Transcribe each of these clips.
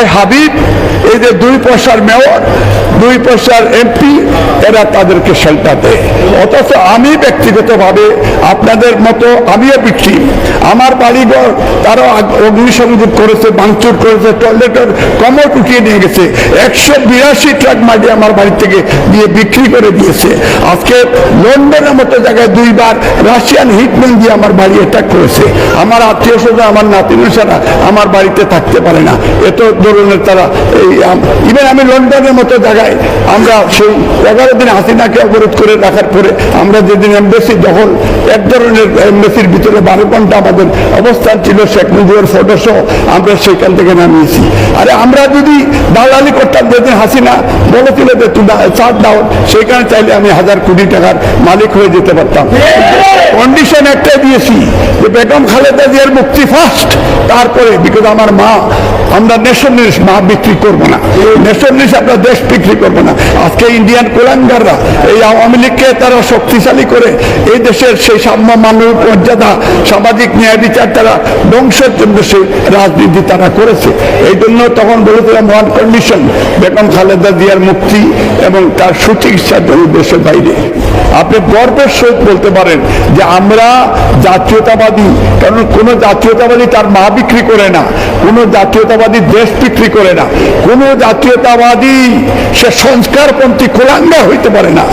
ভাই হাবিব, এই যে 2 পয়সার মেয়র, 2 পয়সার এমপি, এরা তাদেরকে শেল্টার দেয়। অথচ আমি ব্যক্তিগতভাবে আপনাদের মতো আমিও বিক্রি, আমার বাড়িঘর তারাও অগ্নিসংযোগ করেছে, ভাঙচুর করেছে, টয়লেটের কমর উঠিয়ে নিয়ে গেছে, 182 ট্রাক মাটি আমার বাড়ি থেকে দিয়ে বিক্রি করে দিয়েছে। আজকে লন্ডনের মতো জায়গায় 2 বার রাশিয়ান হিটম্যান দিয়ে আমার বাড়ি অ্যাটাক করেছে। আমার আত্মীয় স্বজন, আমার নাতিনি ছাড়া আমার বাড়িতে থাকতে পারে না, এত ধরনের তারা ইভেন আমি লন্ডনের মতো জায়গায় আমরা সেই 11 দিন হাসিনাকে অবরোধ করে রাখার পরে আমরা যেদিন এমবেসি দখল, এক ধরনের এমবেসির ভিতরে 12 ঘন্টা আমাদের অবস্থান ছিল, শেখ মুজিবের ফটো সহ আমরা সেখান থেকে নামিয়েছি। আরে আমরা যদি দালালি করতাম, যেদিন হাসিনা বলেছিল যে চাঁদ দাও, সেখানে চাইলে আমি 1000 কোটি টাকার মালিক হয়ে যেতে পারতাম। কন্ডিশন একটাই দিয়েছি যে বেগম খালেদা জিয়ার মুক্তি ফার্স্ট, তারপরে বিকজ আমার মা, আমরা নেশন নিউজ মা বিক্রি করবো না, নেশন নিউজ আমরা দেশ বিক্রি করবো না। আজকে ইন্ডিয়ান কোলাঙ্গাররা এই আওয়ামী লীগকে তারা শক্তিশালী করে এই দেশের সেই সাম্য, মানব মর্যাদা, সামাজিক ন্যায় বিচার তারা ধ্বংসের জন্য সেই রাজনীতি তারা করেছে। এই জন্য তখন বলেছিলাম ওয়ান কন্ডিশন, বেগম খালেদা জিয়ার মুক্তি এবং তার সুচিকিৎসার জন্য দেশের বাইরে। আপনি গর্বের সহিত বলতে পারেন যে আমরা জাতীয়তাবাদী, কারণ কোন জাতীয়তাবাদী তার মা বিক্রি করে না, কোন জাতীয়তাবাদী দেশ বিক্রি করে না, কোন জাতীয়তাবাদী সে সংস্কারপন্থী কোলাঙ্গা হইতে পারে না,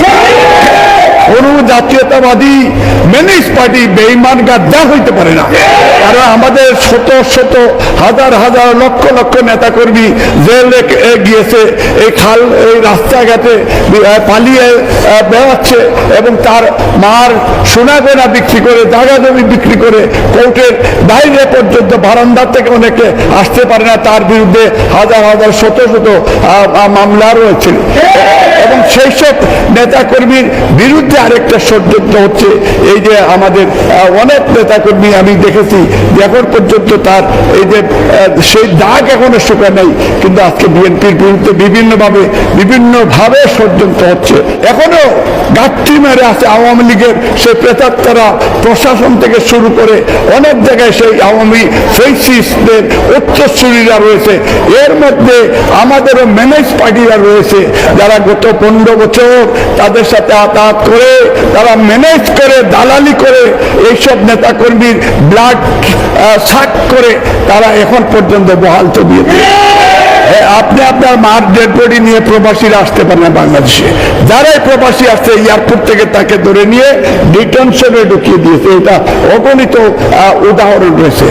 কোন জাতীয়তাবাদী ম্যানেজ পার্টি বেঈমান গাদ্দার হইতে পারে না। কারণ আমাদের শত শত হাজার হাজার লক্ষ লক্ষ নেতাকর্মী জেলে গিয়েছে, এই খাল, এই রাস্তাঘাটে পালিয়ে বেড়াচ্ছে এবং তার মার সোনা গয়না বিক্রি করে, জায়গা জমি বিক্রি করে, কোর্টের বাইরে পর্যন্ত বারান্দা থেকে অনেকে আসতে পারে না, তার বিরুদ্ধে হাজার হাজার শত শত মামলা রয়েছে। এবং সেই সব নেতাকর্মীর বিরুদ্ধে আরেকটা ষড়যন্ত্র হচ্ছে, এই যে আমাদের অনেক নেতাকর্মী আমি দেখেছি এখন পর্যন্ত তার এই যে সেই দাগ এখনো শুকায় নাই, কিন্তু আজকে বিএনপির বিরুদ্ধে বিভিন্নভাবে ষড়যন্ত্র হচ্ছে। এখনো গাঁটটি মেরে আছে আওয়ামী লীগের সেই প্রেতাত্মারা, প্রশাসন থেকে শুরু করে অনেক জায়গায় সেই আওয়ামী ফেসিস্টদের উচ্চশ্রেণীরা রয়েছে। এর মধ্যে আমাদেরও ম্যানেজ পার্টিরা রয়েছে যারা গত 15 বছর তাদের সাথে আতাত করে, তারা ম্যানেজ করে, দালালি করে, এইসব নেতাকর্মীর ব্লাড সাক করে তারা এখন পর্যন্ত বহাল তবিয়তে। আপনি আপনার মার ডেড বডি নিয়ে প্রবাসীরা আসতে পারে না বাংলাদেশে, যারাই প্রবাসী আসছে এয়ারপোর্ট থেকে তাকে ধরে নিয়ে ডিটেনশনে ঢুকিয়ে দিয়েছে। এটা অগণিত উদাহরণ রয়েছে।